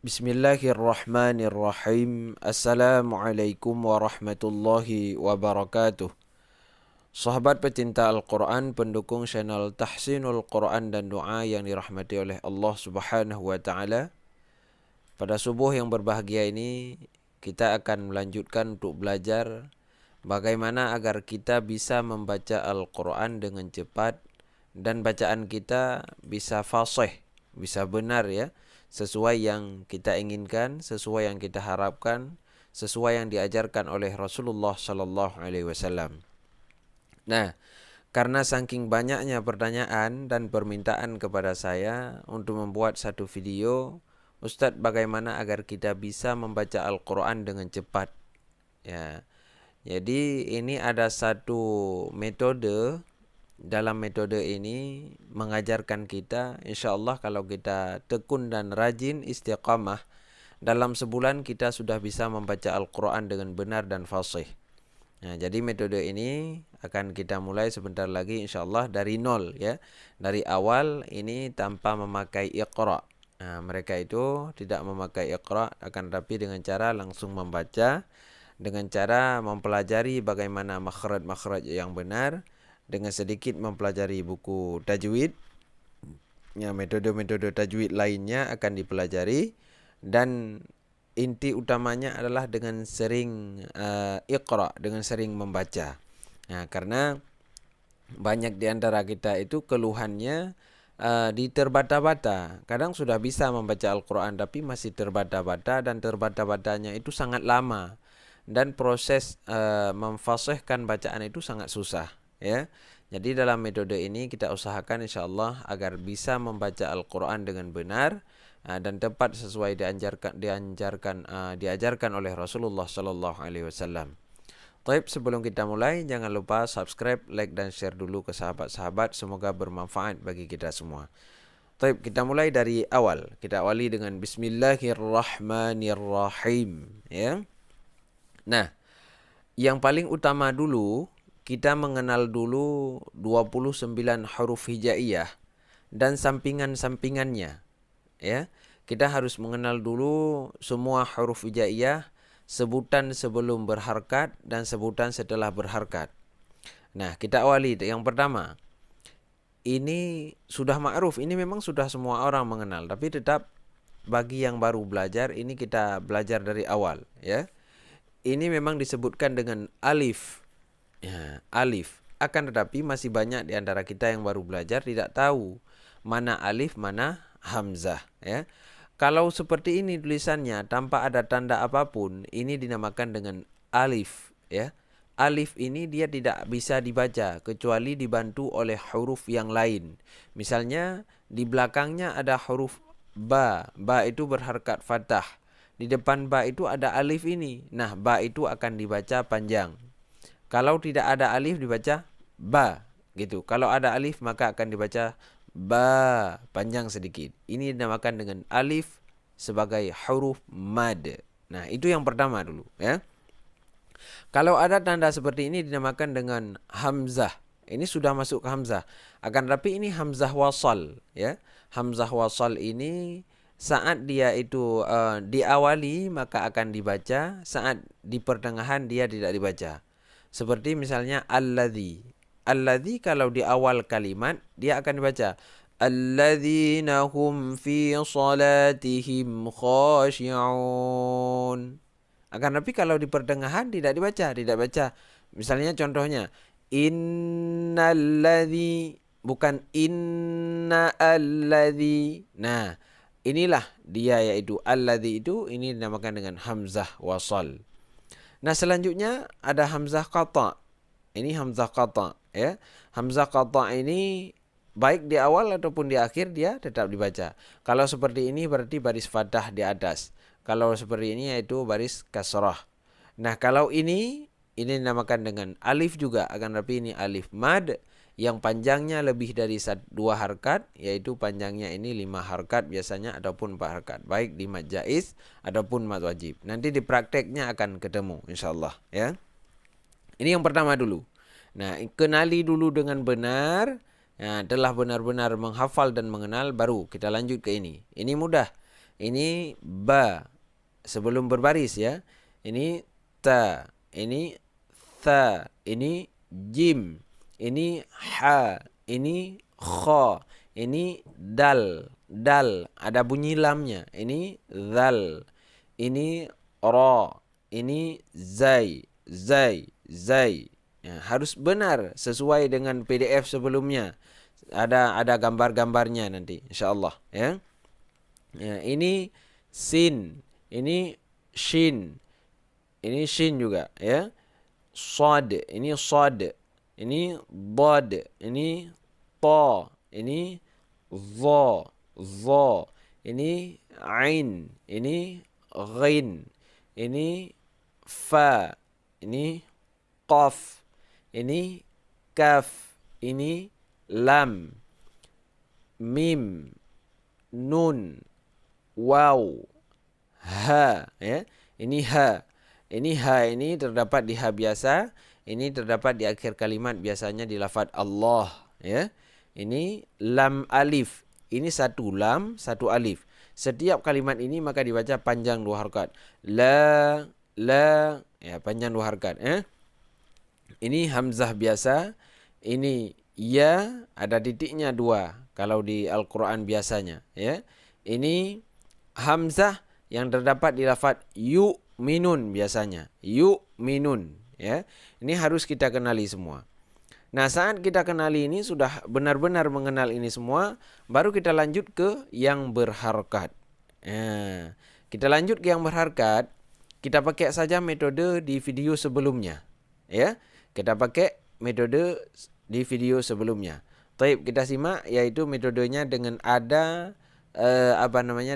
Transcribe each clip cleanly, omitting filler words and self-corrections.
Bismillahirrahmanirrahim. Assalamualaikum warahmatullahi wabarakatuh. Sahabat pecinta Al-Quran, pendukung channel Tahsinul Quran dan Doa yang dirahmati oleh Allah Subhanahu wa Ta'ala. Pada subuh yang berbahagia ini, kita akan melanjutkan untuk belajar bagaimana agar kita bisa membaca Al-Quran dengan cepat dan bacaan kita bisa fasih, bisa benar ya, sesuai yang kita inginkan, sesuai yang kita harapkan, sesuai yang diajarkan oleh Rasulullah sallallahu alaihi wasallam. Nah, karena saking banyaknya pertanyaan dan permintaan kepada saya untuk membuat satu video, Ustadz, bagaimana agar kita bisa membaca Al-Quran dengan cepat? Ya, jadi ini ada satu metode. Dalam metode ini mengajarkan kita, insya Allah kalau kita tekun dan rajin istiqamah, dalam sebulan kita sudah bisa membaca Al-Quran dengan benar dan fasih. Nah, jadi metode ini akan kita mulai sebentar lagi insya Allah dari nol ya. Dari awal ini tanpa memakai Iqra. Nah, mereka itu tidak memakai Iqra, akan tapi dengan cara langsung membaca, dengan cara mempelajari bagaimana makhraj-makhraj yang benar, dengan sedikit mempelajari buku tajwid. Ya, metode-metode tajwid lainnya akan dipelajari, dan inti utamanya adalah dengan sering Iqra, dengan sering membaca. Nah, karena banyak di antara kita itu keluhannya di terbata-bata. Kadang sudah bisa membaca Al-Quran tapi masih terbata-bata, dan terbata-batanya itu sangat lama. Dan proses memfasihkan bacaan itu sangat susah ya. Jadi dalam metode ini kita usahakan insyaallah agar bisa membaca Al-Quran dengan benar dan tepat sesuai diajarkan oleh Rasulullah sallallahu alaihi wasallam. Baik, sebelum kita mulai, jangan lupa subscribe, like dan share dulu ke sahabat-sahabat, semoga bermanfaat bagi kita semua. Baik, kita mulai dari awal. Kita awali dengan Bismillahirrahmanirrahim ya. Nah, yang paling utama dulu, kita mengenal dulu 29 huruf hijaiyah dan sampingan-sampingannya ya. Kita harus mengenal dulu semua huruf hijaiyah, sebutan sebelum berharkat dan sebutan setelah berharkat. Nah, kita awali yang pertama. Ini sudah ma'ruf, ini memang sudah semua orang mengenal, tapi tetap bagi yang baru belajar, ini kita belajar dari awal ya. Ini memang disebutkan dengan alif. Ya, alif. Akan tetapi masih banyak di antara kita yang baru belajar tidak tahu mana alif, mana hamzah ya. Kalau seperti ini tulisannya tanpa ada tanda apapun, ini dinamakan dengan alif ya. Alif ini dia tidak bisa dibaca kecuali dibantu oleh huruf yang lain. Misalnya di belakangnya ada huruf ba. Ba itu berharkat fathah. Di depan ba itu ada alif ini. Nah, ba itu akan dibaca panjang. Kalau tidak ada alif dibaca ba gitu. Kalau ada alif maka akan dibaca ba panjang sedikit. Ini dinamakan dengan alif sebagai huruf mad. Nah, itu yang pertama dulu ya. Kalau ada tanda seperti ini dinamakan dengan hamzah. Ini sudah masuk ke hamzah. Akan tetapi ini hamzah wasal ya. Hamzah wasal ini saat dia itu diawali maka akan dibaca, saat di pertengahan dia tidak dibaca. Seperti misalnya alladzi. Alladzi kalau di awal kalimat dia akan dibaca alladzina hum fi salatihim khashi'un. Akan tapi kalau di pertengahan tidak dibaca, tidak baca. Misalnya contohnya innalladzi, bukan inna alladzi. Nah, inilah dia yaitu alladzi itu, ini dinamakan dengan hamzah wasal. Nah, selanjutnya ada hamzah qata. Ini hamzah qata ya. Hamzah qata ini baik di awal ataupun di akhir dia tetap dibaca. Kalau seperti ini berarti baris fathah di atas. Kalau seperti ini yaitu baris kasrah. Nah, kalau ini dinamakan dengan alif juga, akan tapi ini alif mad yang panjangnya lebih dari 2 harkat, yaitu panjangnya ini 5 harkat biasanya ataupun 4 harkat, baik di mad jaiz ataupun mad wajib. Nanti di prakteknya akan ketemu insyaallah ya. Ini yang pertama dulu. Nah, kenali dulu dengan benar. Nah, telah benar-benar menghafal dan mengenal, baru kita lanjut ke ini. Ini mudah. Ini ba sebelum berbaris ya. Ini ta, ini tha, ini jim, ini ha, ini kha, ini dal, dal ada bunyi lamnya. Ini zal, ini ra, ini zai, zai, zai. Ya, harus benar sesuai dengan PDF sebelumnya. Ada gambar-gambarnya nanti insyaallah ya. Ya, ini sin, ini shin, ini shin juga ya. Sad, ini sad, ini dad, ini ta, ini dha, dha, ini ain, ini ghin, ini fa, ini qaf, ini kaf, ini lam, mim, nun, waw, ha ya. Ini ha. Ini ha ini terdapat di ha biasa, ini terdapat di akhir kalimat biasanya di lafaz Allah ya. Ini lam alif. Ini satu lam, satu alif. Setiap kalimat ini maka dibaca panjang 2 harakat. La ya panjang 2 harakat ya. Ini hamzah biasa, ini ya ada titiknya 2 kalau di Al-Qur'an biasanya ya. Ini hamzah yang terdapat di lafaz yu'minun biasanya. Yu'minun ya. Ini harus kita kenali semua. Nah, saat kita kenali ini sudah benar-benar mengenal ini semua, baru kita lanjut ke yang berharakat. Kita lanjut ke yang berharakat, kita pakai saja metode di video sebelumnya. Ya. Kita pakai metode di video sebelumnya. Taib, kita simak yaitu metodenya dengan ada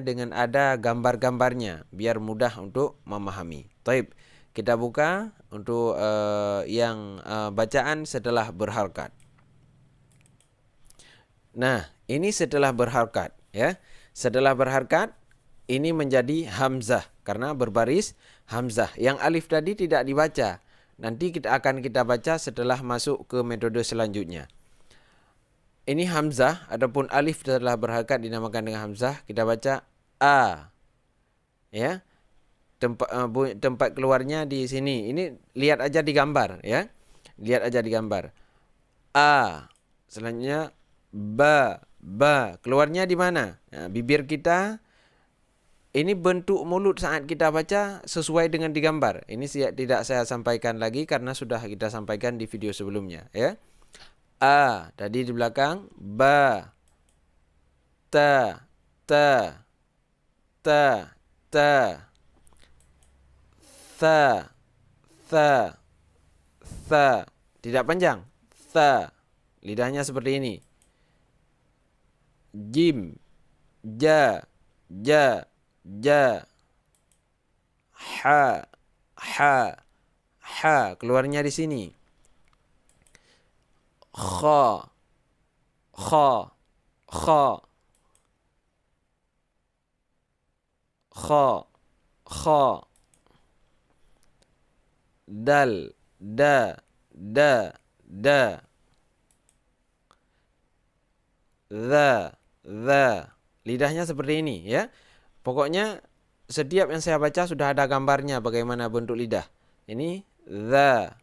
dengan ada gambar-gambarnya biar mudah untuk memahami. Taib, kita buka untuk yang bacaan setelah berharakat. Nah, ini setelah berharakat ya. Setelah berharakat ini menjadi hamzah karena berbaris hamzah. Yang alif tadi tidak dibaca. Nanti kita baca setelah masuk ke metode selanjutnya. Ini hamzah adapun alif setelah berharakat dinamakan dengan hamzah. Kita baca a. Ya. Tempat keluarnya di sini. Ini lihat aja di gambar ya. Lihat aja di gambar. A. Selanjutnya ba. Keluarnya di mana? Nah, bibir kita. Ini bentuk mulut saat kita baca sesuai dengan digambar. Ini tidak saya sampaikan lagi karena sudah kita sampaikan di video sebelumnya ya. A tadi di belakang, ba, ta, ta, ta, ta, tha, tha, tha. Tidak panjang. Tha. Lidahnya seperti ini. Jim, ja, ja, ja, ha, ha, keluarnya di sini. Kha, kha, kha, kha, kha, dal, da, da, dha. Lidahnya seperti ini ya. Pokoknya setiap yang saya baca sudah ada gambarnya bagaimana bentuk lidah. Ini dha,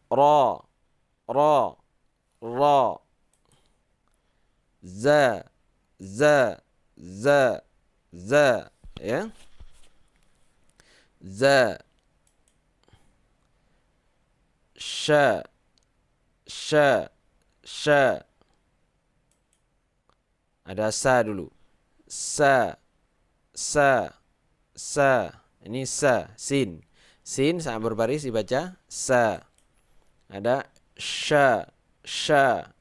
ra, za, ya. Za, sha, ada sa dulu. Sa. Ini sa, sin. Sin saat berbaris dibaca sa. Ada sha.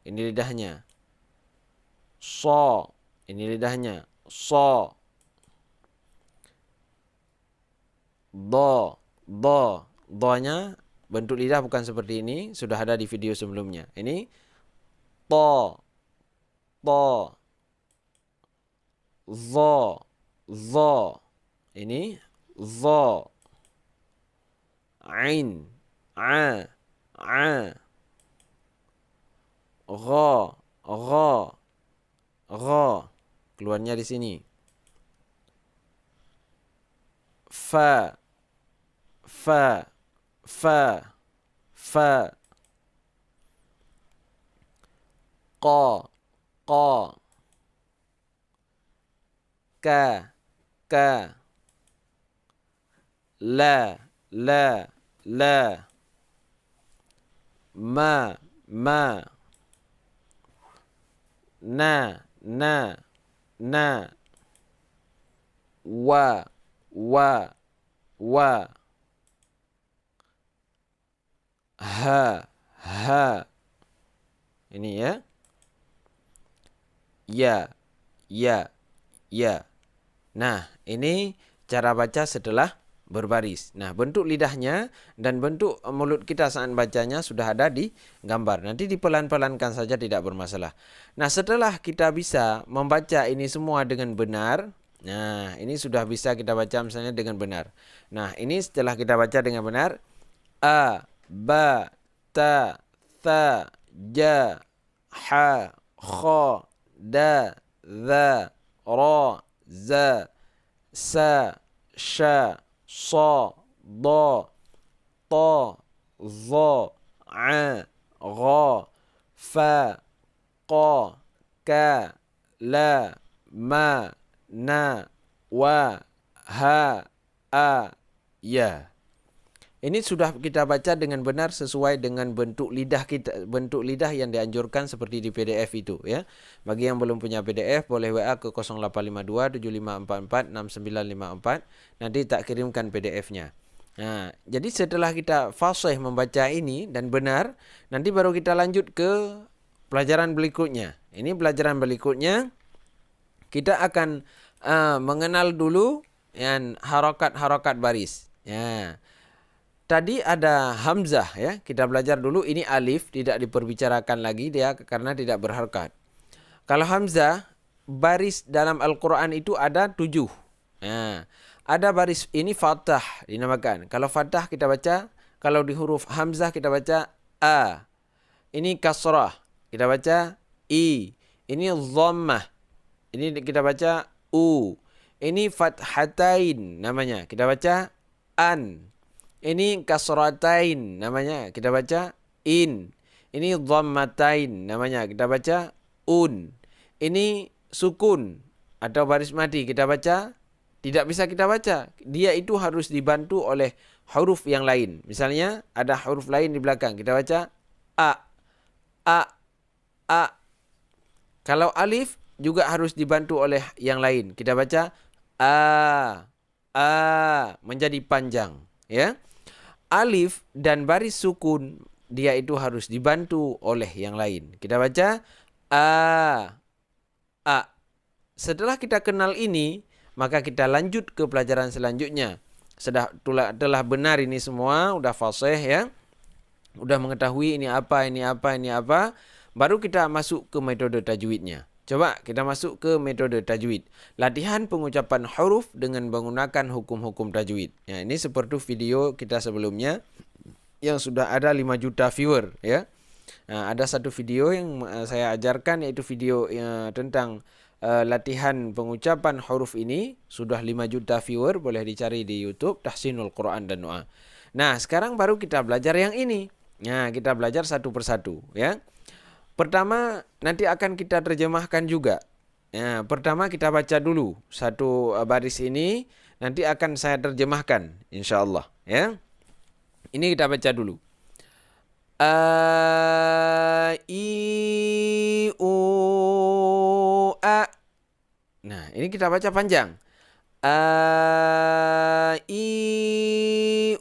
Ini lidahnya. So. Ini lidahnya. So. Do. Do-nya bentuk lidah bukan seperti ini. Sudah ada di video sebelumnya. Ini to. Zo. Ini zo. Ain. A. Gha. Keluarnya di sini. fa, fa, fa, fa. Qa, qa, ka, ka. La, la, la. Ma, ma. Na, na, na. Wa, wa, wa. Ha, ha. Ini ya. Ya, ya, ya. Nah, ini cara baca setelah berbaris. Nah, bentuk lidahnya dan bentuk mulut kita saat bacanya sudah ada di gambar. Nanti dipelan-pelankan saja, tidak bermasalah. Nah, setelah kita bisa membaca ini semua dengan benar, nah, ini sudah bisa kita baca misalnya dengan benar. Nah, ini setelah kita baca dengan benar, a, ba, ta, tha, ja, ha, kha, da, za, ra, za, sa, sha, sa, da, ta, za, a, gha, fa, qa, ka, la, ma, na, wa, ha, a, ya. Ini sudah kita baca dengan benar sesuai dengan bentuk lidah kita, bentuk lidah yang dianjurkan seperti di PDF itu ya. Bagi yang belum punya PDF boleh WA ke 0852 7544 6954, nanti tak kirimkan PDF-nya. Nah, jadi setelah kita fasih membaca ini dan benar, nanti baru kita lanjut ke pelajaran berikutnya. Ini pelajaran berikutnya kita akan mengenal dulu yang harakat-harakat baris. Ya. Tadi ada hamzah ya, kita belajar dulu ini alif tidak diperbicarakan lagi dia karena tidak berharakat. Kalau hamzah baris dalam Al-Quran itu ada 7. Nah, ada baris ini fathah dinamakan. Kalau fathah kita baca, kalau di huruf hamzah kita baca a. Ini kasrah kita baca i. Ini dhammah. Ini kita baca u. Ini fathatain namanya, kita baca an. Ini kasratain namanya, kita baca in. Ini dhammatain namanya, kita baca un. Ini sukun atau baris mati, kita baca, tidak bisa kita baca. Dia itu harus dibantu oleh huruf yang lain. Misalnya ada huruf lain di belakang, kita baca a, a, a. Kalau alif juga harus dibantu oleh yang lain. Kita baca a, menjadi panjang, ya. Alif dan baris sukun dia itu harus dibantu oleh yang lain. Kita baca a. Setelah kita kenal ini, maka kita lanjut ke pelajaran selanjutnya. Telah benar ini semua, udah fasih ya. Udah mengetahui ini apa, ini apa, ini apa, baru kita masuk ke metode tajwidnya. Coba kita masuk ke metode tajwid. Latihan pengucapan huruf dengan menggunakan hukum-hukum tajwid. Ya, ini seperti video kita sebelumnya yang sudah ada 5 juta viewer ya. Nah, ada satu video yang saya ajarkan yaitu video tentang latihan pengucapan huruf ini sudah 5 juta viewer, boleh dicari di YouTube Tahsinul Quran dan Doa. Nah, sekarang baru kita belajar yang ini. Nah, kita belajar satu persatu ya. Pertama nanti akan kita terjemahkan juga. Ya, pertama kita baca dulu satu baris ini, nanti akan saya terjemahkan insyaallah ya. Ini kita baca dulu. A, I, U, A. Nah, ini kita baca panjang. A, I,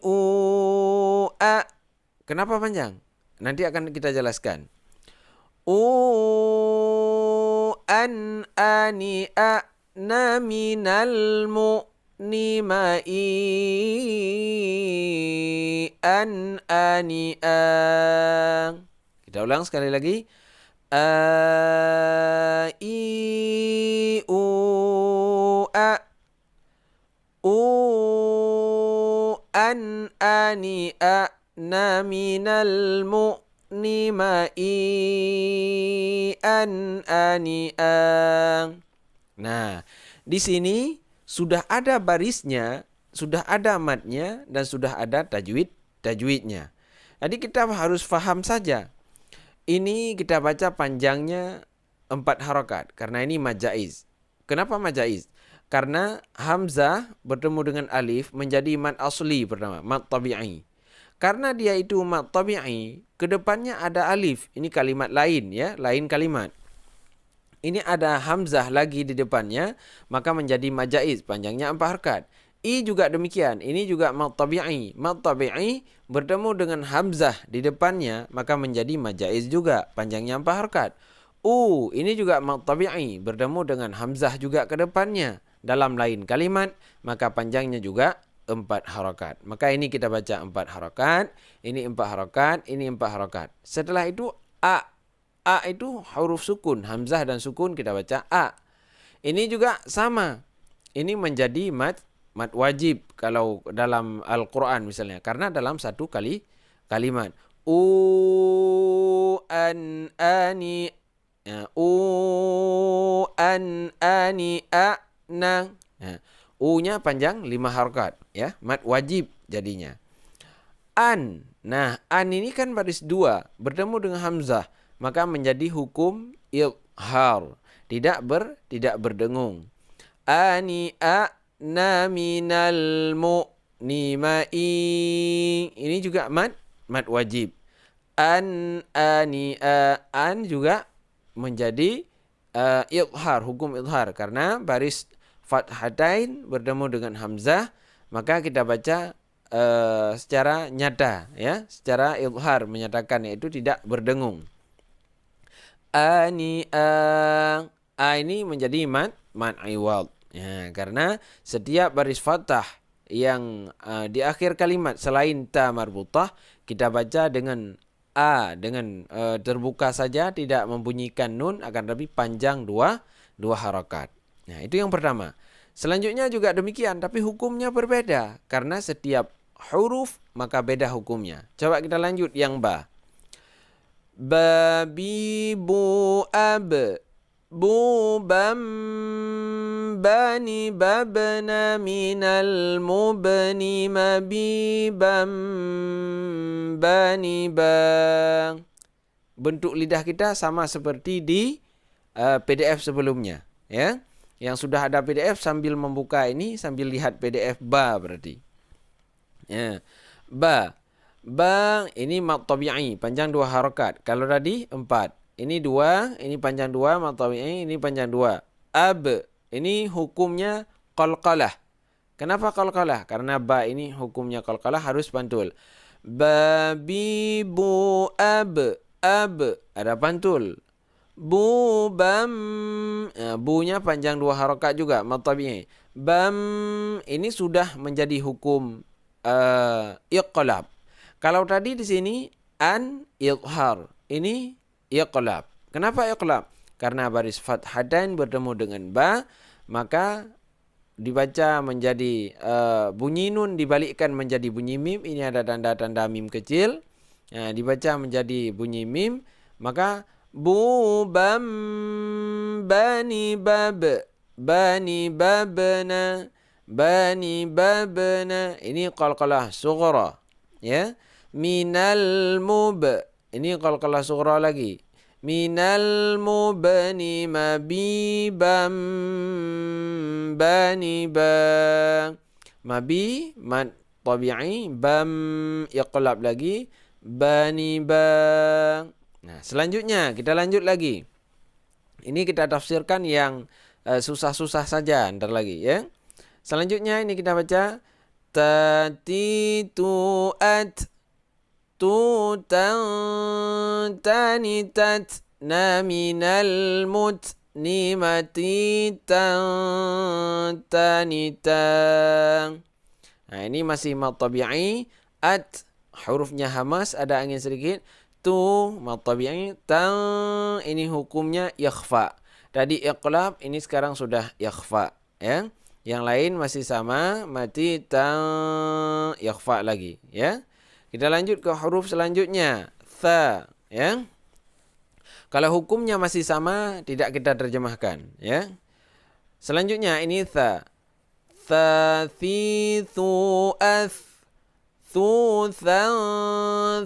U, A. Kenapa panjang? Nanti akan kita jelaskan. An, ani, a, na, minal, mu, ni, ma, i, an, ani, a. Kita ulang sekali lagi. A, i, u, a. An, ani, a, na, minal, mu, ni, ma, i, an, ani, a. Nah, di sini sudah ada barisnya sudah ada matnya dan sudah ada tajwidnya. Jadi kita harus faham saja. Ini kita baca panjangnya 4 harokat karena ini mad jaiz. Kenapa mad jaiz? Karena hamzah bertemu dengan alif menjadi mad asli pertama, mad tabi'i. Karena dia itu mad tabi'i, kedepannya ada alif. Ini kalimat lain ya, lain kalimat. Ini ada hamzah lagi di depannya, maka menjadi mad jaiz, panjangnya 4 harokat. I juga demikian, ini juga mad tabi'i. Mad tabi'i bertemu dengan hamzah di depannya, maka menjadi mad jaiz juga, panjangnya 4 harokat. Ini juga mad tabi'i, bertemu dengan hamzah juga ke depannya. Dalam lain kalimat, maka panjangnya juga 4 harokat. Maka ini kita baca 4 harokat, ini 4 harokat, ini 4 harokat. Setelah itu A. A itu huruf sukun, hamzah dan sukun kita baca A. Ini juga sama. Ini menjadi mad wajib kalau dalam Al-Quran misalnya. Karena dalam satu kalimat. Ani. Ya, ani na. Ya. U-nya panjang 5 harokat. Ya, mad wajib jadinya. An. Nah, an ini kan baris 2. Bertemu dengan hamzah. Maka menjadi hukum idhar. Tidak berdengung. Ani na minal mu'nimai. Ini juga mad wajib. An juga menjadi idhar, hukum idhar. Karena baris fathatain bertemu dengan hamzah, maka kita baca secara nyata, ya, secara idhar menyatakan, yaitu tidak berdengung. Ini menjadi mad iwad. Ya, karena setiap baris fathah yang di akhir kalimat selain ta marbutah kita baca dengan a, dengan terbuka saja, tidak membunyikan nun, akan lebih panjang dua harakat. Nah, itu yang pertama. Selanjutnya juga demikian, tapi hukumnya berbeda karena setiap huruf maka beda hukumnya. Coba kita lanjut yang ba. Babi bu ab. Bubam bani babna minal mubni mabibam bani bang. Bentuk lidah kita sama seperti di PDF sebelumnya, ya. Yang sudah ada PDF sambil membuka ini, sambil lihat PDF ba berarti. Ya. Ba ini mad tabi'i, panjang 2 harakat. Kalau tadi 4. Ini 2, ini panjang 2, mad tabi'i, ini panjang 2. Ab, ini hukumnya qalqalah. Kenapa qalqalah? Karena ba ini hukumnya qalqalah, harus pantul. Babi bu ab, ada pantul. Bu bam, bunya panjang 2 harakat juga, mad tabi'i. Bam, ini sudah menjadi hukum iqlab. Kalau tadi di sini an idhar, ini iqlab. Kenapa iqlab? Karena baris fathatain bertemu dengan ba, maka dibaca menjadi bunyi nun dibalikkan menjadi bunyi mim. Ini ada tanda-tanda mim kecil. Dibaca menjadi bunyi mim, maka bu bam bani bab, bani babna, bani babna. Ini qalqalah sughra, ya. Minal mub, ini qalqalah sughra lagi. Minal mubni mabibam bani bang. Mabi mad tabi'i, bam iqlab lagi, bani bang. Nah, selanjutnya kita lanjut lagi. Ini kita tafsirkan yang susah-susah saja ntar lagi, ya. Selanjutnya ini kita baca tatitu tutan tanitat naminal mutnimati tanitang. Nah, ini masih mad tabi'i. At, hurufnya hamas, ada angin sedikit. Tu, mad tabi'i. Tang, ini hukumnya yakhfa. Tadi iqlab, ini sekarang sudah yakhfa, ya. Yang lain masih sama, mati tang yakhfa lagi, ya. Kita lanjut ke huruf selanjutnya. Tha, ya. Kalau hukumnya masih sama, tidak kita terjemahkan, ya. Selanjutnya ini tha. Tsathitu thuthan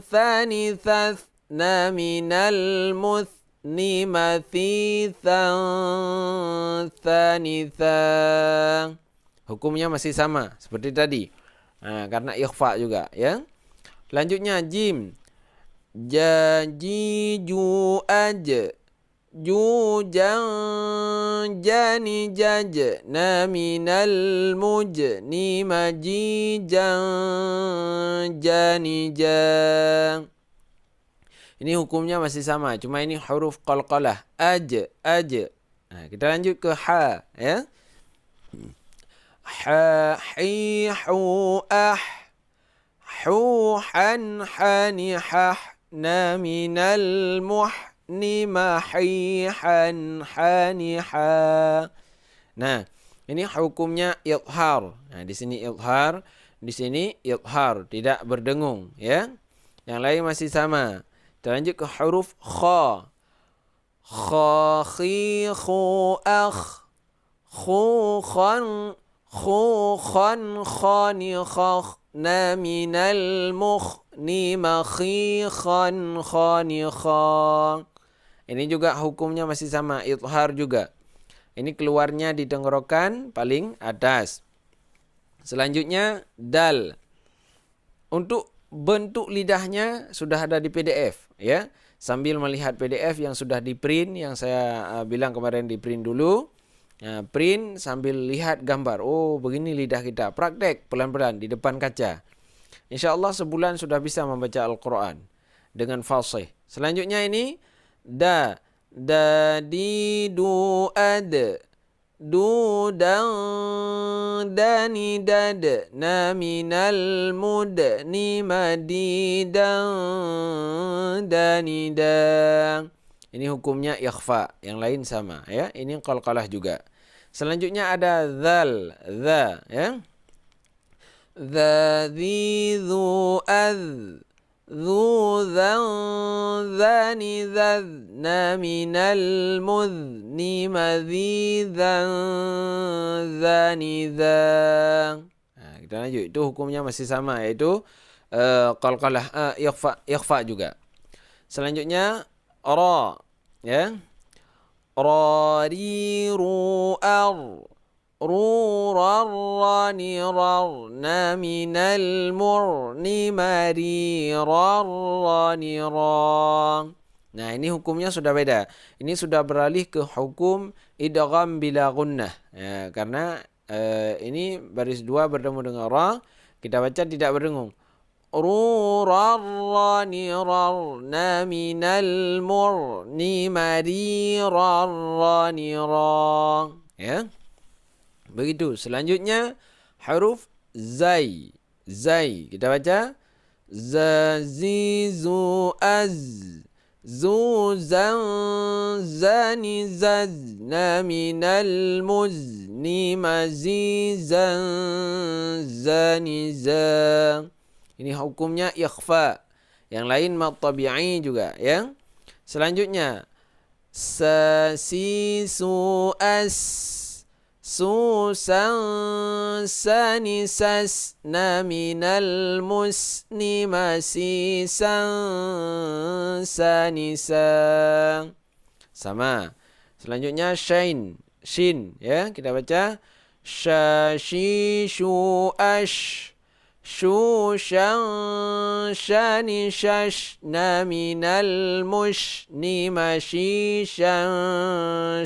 thani thathna minal muthni mathithan thanitha. Hukumnya masih sama seperti tadi. Karena ikhfa juga ya. Lanjutnya jim. Jaju aj. Jujang jani jaj na minal mujni majijang jani jang. Ini hukumnya masih sama, cuma ini huruf qalqalah. Aj. Kita lanjut ke ha ya. Ha hi hu ah. Hu han hani hah na minal muhni mahihan haniha. Nah, ini hukumnya idhar. Nah, di sini idhar, di sini idhar, tidak berdengung ya. Yang lain masih sama. Kita lanjut ke huruf kha. Kha khi khu akh. Khu khan khani khakh na minal mukhni makhikhan khanikha. Ini juga hukumnya masih sama, idhar juga. Ini keluarnya di tenggorokan paling atas. Selanjutnya dal. Untuk bentuk lidahnya sudah ada di PDF ya. Sambil melihat PDF yang sudah di print, yang saya bilang kemarin di print dulu. Print sambil lihat gambar. Oh, begini lidah kita. Praktek pelan-pelan di depan kaca. InsyaAllah sebulan sudah bisa membaca Al-Quran dengan fasih. Selanjutnya ini da di du ad. Du dang dani dad na minal mudni madidang dani dang. Ini hukumnya ikhfa, yang lain sama ya. Ini qalqalah juga. Selanjutnya ada dzal, dza ya. Dza dzi dzu adz. Dzu dzan dzani dzadna minal mudni madzidzan dzani dza. Kita lanjut. Itu hukumnya masih sama, yaitu qalqalah, ikhfa juga. Selanjutnya ra ya. Rari ru ar. Ru rar rani rar na minal murni mari rar rani ra. Nah, ini hukumnya sudah beda. Ini sudah beralih ke hukum idgham bila gunnah ya, karena ini baris 2 bertemu dengan ra, kita baca tidak berdengung. Ru rar rani rar na minal murni mari rar rani ra ya. Begitu. Selanjutnya huruf zai. Zai. Kita baca za zi zu az. Zu zan zani zazna minal muzni mazizan zani za. Ini hukumnya ikhfa. Yang lain mat tabi'i juga ya. Selanjutnya sa si su as. Susan sani sasna minal musni masisan sanisa. Sama. Selanjutnya shin. Shin ya, kita baca shashi shu ash. Shu shan shani shashna minal mushni mashishan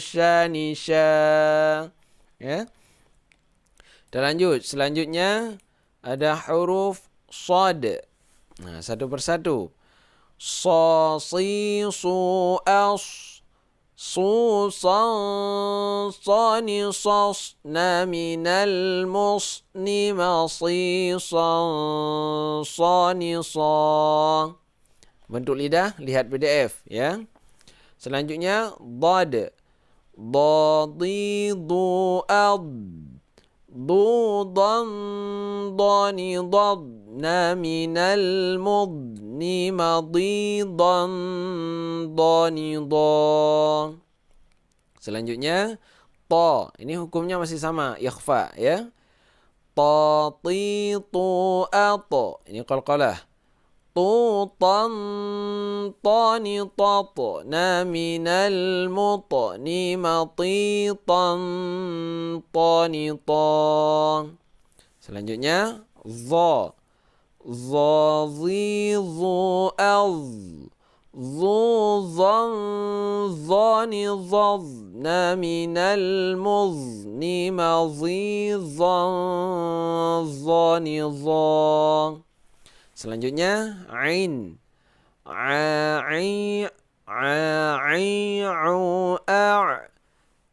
shanisha. Ya. Kita lanjut. Selanjutnya ada huruf sad. Nah, satu persatu. Sa si su as. Su san sani sasna minal musni masisan sani sa. Bentuk lidah lihat PDF ya. Selanjutnya dad. Dadi du ad. Du dan dani dadna minal mudni madidan dani da. Selanjutnya ta. Ini hukumnya masih sama, ikhfa ya. Tatitu at. Ini qalqalah. Tutan tanitat na minal mutni matitan tanitan. Selanjutnya za. Zazizu az. Zuzan zani zazna minal muzni mazizan zani zan. Selanjutnya ain. A'i a'i au a'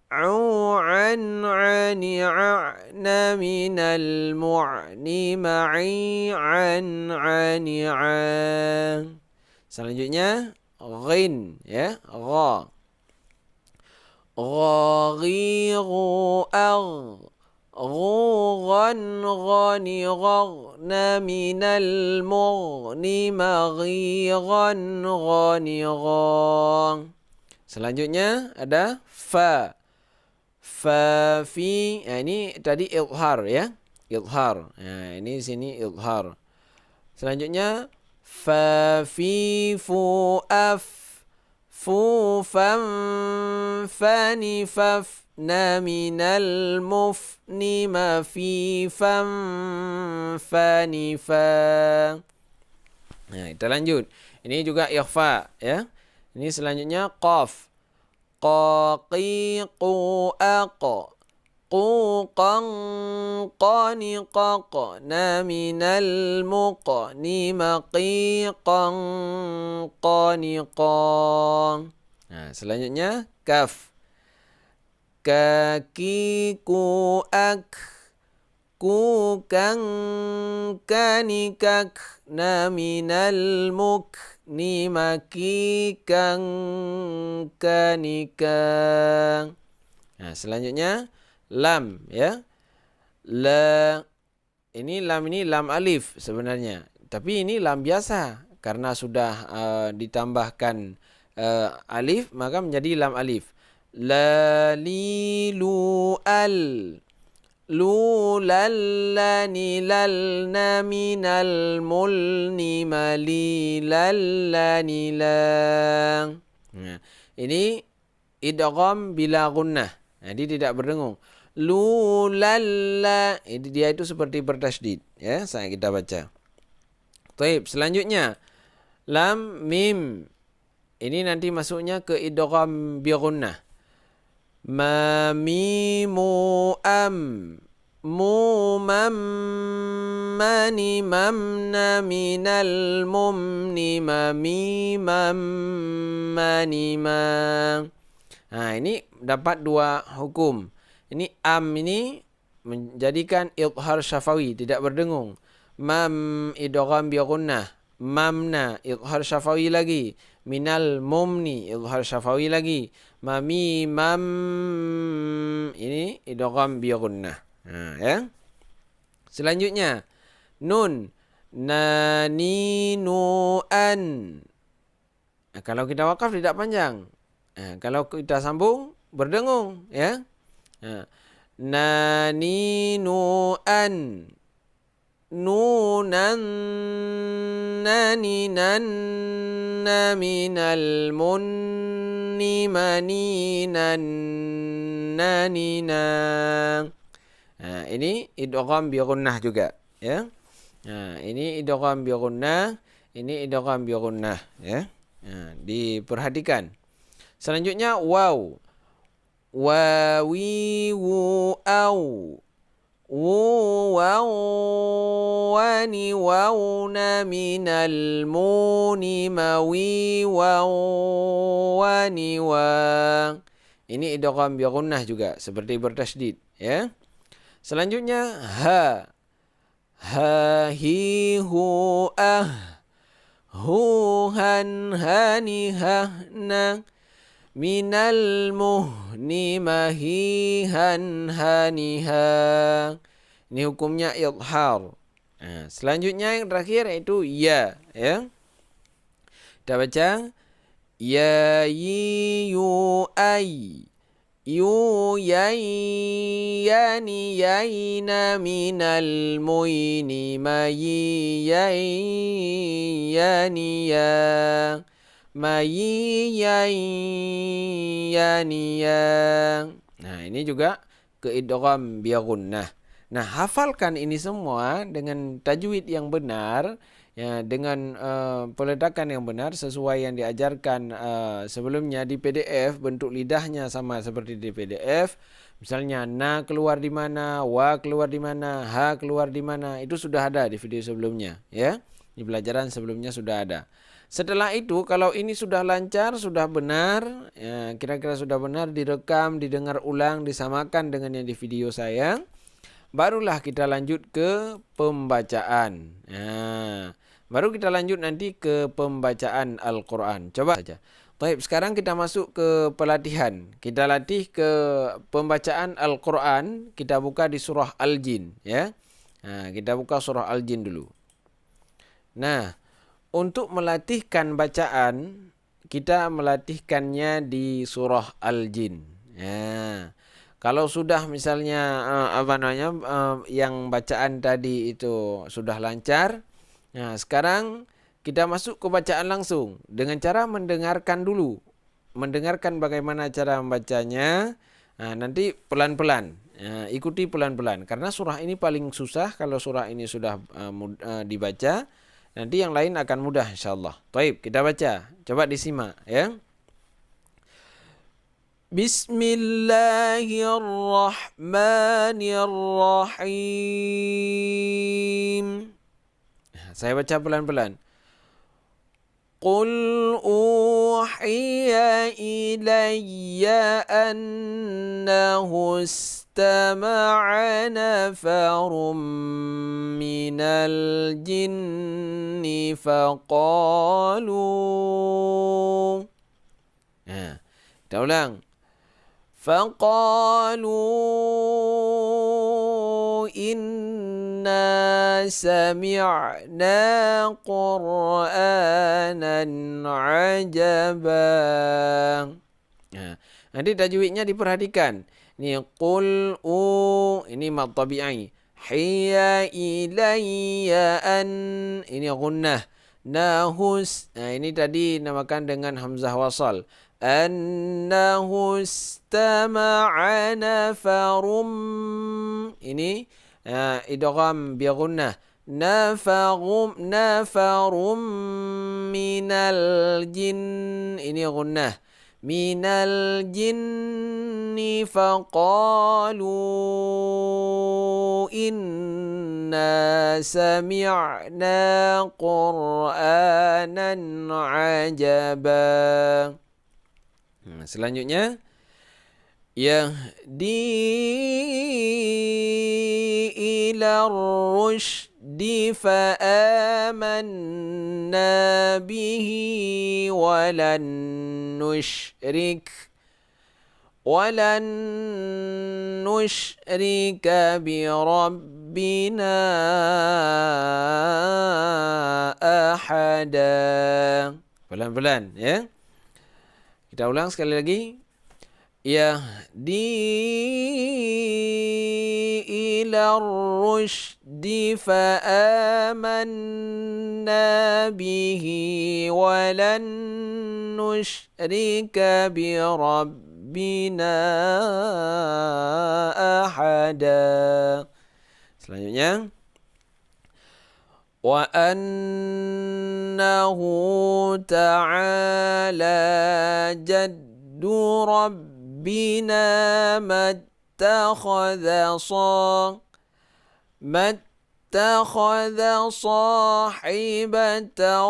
au an ani a'na minal mu'ni ma'i an ani a'. Selanjutnya ghin, ya, gha. Ghaghiru agh. Ghugan ghani ghagna minal mughni maghigan ghani ghang. Selanjutnya ada fa. Fa fi. Ini tadi idhar, ya. Idhar. Ini sini idhar. Selanjutnya fa fi fu af. Fu fam fani faf. Na minal mufni ma fi fam fani fa. Nah, kita lanjut. Ini juga ikhfa, ya. Ini selanjutnya qaf. Qaqiqu aq. Quqan qaniqaq. Na minal muqni maqiqan qaniqan. Nah, selanjutnya kaf. Kakiku ak. Kukang kanikak. Na minal mukni makikang kanikang. Nah, selanjutnya lam, ya. La. Ini lam alif sebenarnya. Tapi ini lam biasa. Karena sudah ditambahkan alif, maka menjadi lam alif. La li lu al. Lu lal la ni lal na minal mulni mali lal la ni lang. Nah, ini idgham bila gunnah. Jadi tidak berdengung. Lu lal la. Dia itu seperti bertasydid, ya. Saya kita baca. Baik, selanjutnya lam mim. Ini nanti masuknya ke idgham bi gunnah. Ma mimu am. Mu mam mani mamna minal mumni mami mam mani mam. Nah, ini dapat dua hukum. Ini am ini menjadikan idhar syafawi, tidak berdengung. Mam idgham bi gunnah. Mamna idhar syafawi lagi. Minal mumni idhar syafawi lagi. Mami mam ini idgham bi gunnah. Ya. Selanjutnya nun. Nani nu an. Kalau kita wakaf tidak panjang. Kalau kita sambung berdengung, ya. Nani nu an. Nunan nani nan na minal munni maninan nanina. Ini idgham bi gunnah juga, ya. Ini idgham bi gunnah, ini idgham bi gunnah, ya. Diperhatikan. Selanjutnya waw. Wawi wu au. Wu waw wani wawna minal muni mawi waw wani wa. Ini idgham bi gunnah juga seperti bertasydid, ya. Selanjutnya ha. Ha hi hu ah. Hu han hani hahna. Minal muhni mahihan haniha. Ini hukumnya idhar. Selanjutnya yang terakhir yaitu ya, ya. Kita baca ya yi yu ai. Yayyaniyayna minal muini mayiyayyaniya. Mayiyayyaniya. Nah, ini juga keidgham bi gunnah. Nah, hafalkan ini semua dengan tajwid yang benar, ya, dengan peletakan yang benar sesuai yang diajarkan sebelumnya di PDF. Bentuk lidahnya sama seperti di PDF. Misalnya na keluar di mana, wa keluar di mana, ha keluar di mana, itu sudah ada di video sebelumnya, ya. Di pelajaran sebelumnya sudah ada. Setelah itu, kalau ini sudah lancar, sudah benar, ya, kira-kira sudah benar, direkam, didengar ulang, disamakan dengan yang di video saya, barulah kita lanjut ke pembacaan. Nah, baru kita lanjut nanti ke pembacaan Al-Quran. Coba saja. Baik, sekarang kita masuk ke pelatihan. Kita latih ke pembacaan Al-Quran. Kita buka di surah Al-Jin, ya. Nah, kita buka surah Al-Jin dulu. Nah, untuk melatihkan bacaan, kita melatihkannya di surah Al-Jin. Ya. Kalau sudah misalnya yang bacaan tadi itu sudah lancar, nah sekarang kita masuk ke bacaan langsung dengan cara mendengarkan dulu. Mendengarkan bagaimana cara membacanya. Nah, nanti pelan-pelan. Ikuti pelan-pelan. Karena surah ini paling susah. Kalau surah ini sudah dibaca, nanti yang lain akan mudah insyaallah. Baik, kita baca. Coba disimak, ya. Bismillahirrahmanirrahim. Saya baca pelan-pelan. Qul uhiya ilayya annahu istama'a nafarum minal jinni faqalu. Nah, kita ulang. فقالوا إنا سمعنا قرآنا عجبا. Nanti tajwidnya diperhatikan. Ini qul ini mad tabi'i. Hiya ilayya an, ini gunnah. Nahus, ini tadi namakan dengan hamzah wasal. Annahu istama'a nafarum, ini idgham bi gunnah. Nafarum minal jin, ini gunnah. Minal jinni faqalu inna sami'na qur'anan ajaba. Selanjutnya, yahdi ila rusydi fa amanna bihi walan nusyrika bi rabbina ahada. Pelan-pelan, ya. Kita ulang sekali lagi. Yahdi ila rusydi fa amanna bihi walan nusyrika bi rabbina ahada. Selanjutnya, wa annahu ta'ala jaddu rabbina mattakhadha sahibatan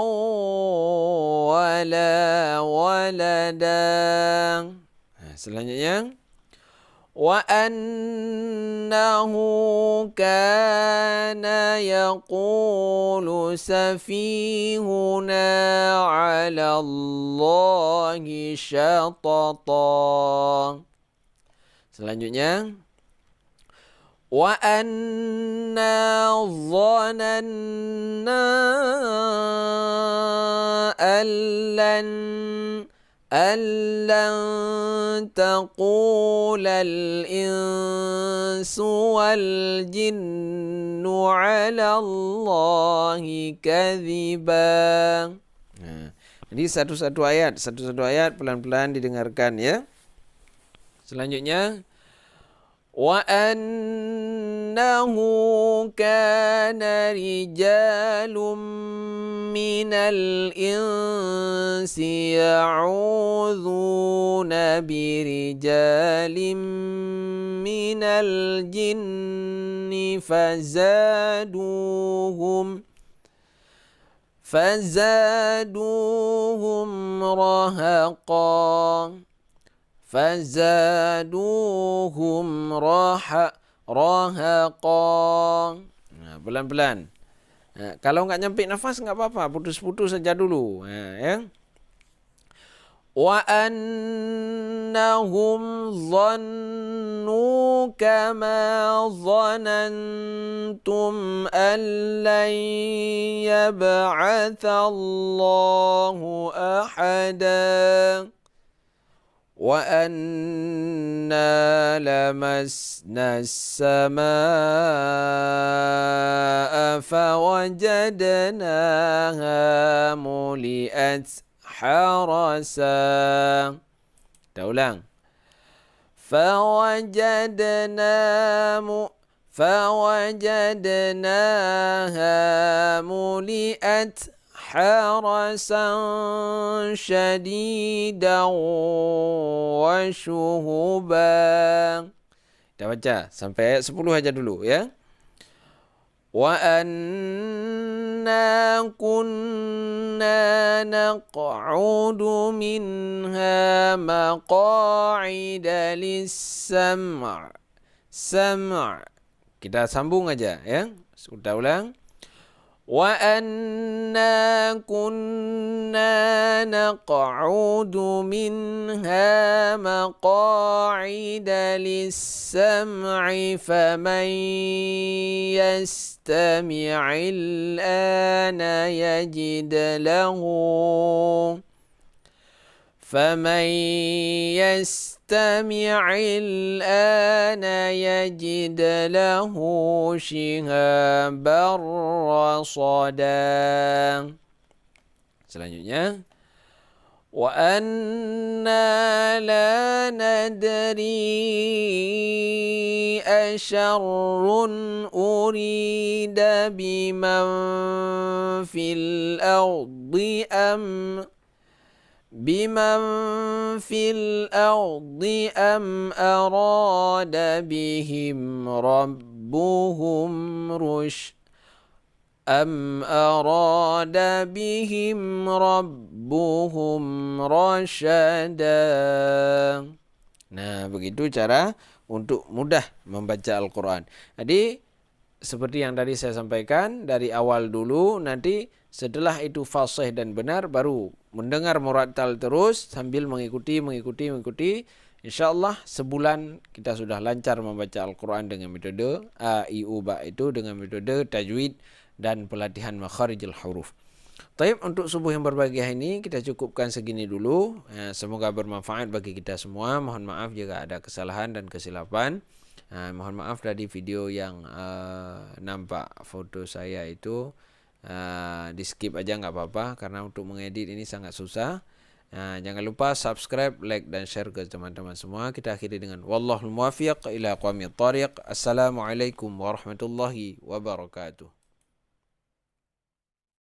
wala walada. Selanjutnya, wa annahu kana yaqulu safihuna 'ala Allahi syatata. Selanjutnya, wa anna dhananna أَلَّن تَقُولَ الْإِنسُ وَالْجِنُّ عَلَى اللَّهِ كَذِبًا. Jadi satu-satu ayat pelan-pelan didengarkan ya. Selanjutnya وَأَنَّهُ كَانَ رِجَالٌ مِّنَ الْإِنسِ يَعُوذُونَ بِرِجَالٍ مِّنَ الْجِنِّ فزادوهم rahaqa. Nah, pelan-pelan. Nah, kalau nggak nyampe nafas nggak apa-apa, putus-putus saja dulu. Nah, ya. Wa annahum dhannu kama dhanantum an lan yab'atsallahu ahada. وَأَنَّا لَمَسْنَا السَّمَاءَ فَوَجَدْنَاهَا مُلِئَتْ حَرَسًا. Kita ulang. فَوَجَدْنَاهَا مُلِئَتْ حَرَسًا شَدِيدًا وَشُهُبًا. Kita baca sampai ayat 10 aja dulu ya. وَأَنَّا كُنَّا نَقْعُدُ مِنْهَا مَقَاعِدَ لِلسَّمْعِ. Kita sambung aja ya. Sudah ulang. وَأَنَّا كُنَّا نَقْعُدُ مِنْهَا مَقَاعِدَ لِلسَّمْعِ فَمَنْ يَسْتَمِعِ الْآنَ يَجِدْ لَهُ شِهَابًا رَصَدًا. Selanjutnya وَأَنَّا لَا نَدْرِي أَشَرٌّ أُرِيدَ بِمَنْ فِي الْأَرْضِ أَمْ أَرَادَ بِهِمْ رَبُّهُمْ رَشَدًا. Nah, begitu cara untuk mudah membaca Al-Quran. Jadi, seperti yang tadi saya sampaikan, dari awal dulu, nanti setelah itu fasih dan benar, baru mendengar murattal terus sambil mengikuti. InsyaAllah sebulan kita sudah lancar membaca Al-Quran dengan metode A, I, U, Ba itu dengan metode tajwid dan pelatihan makharijul huruf. Taib, untuk subuh yang berbahagia ini kita cukupkan segini dulu. Semoga bermanfaat bagi kita semua. Mohon maaf jika ada kesalahan dan kesilapan. Mohon maaf dari video yang nampak foto saya itu di skip aja nggak apa-apa, karena untuk mengedit ini sangat susah. Jangan lupa subscribe, like dan share ke teman-teman semua. Kita akhiri dengan wallahul muwaffiq ila aqwamit thariq. Assalamualaikum warahmatullahi wabarakatuh.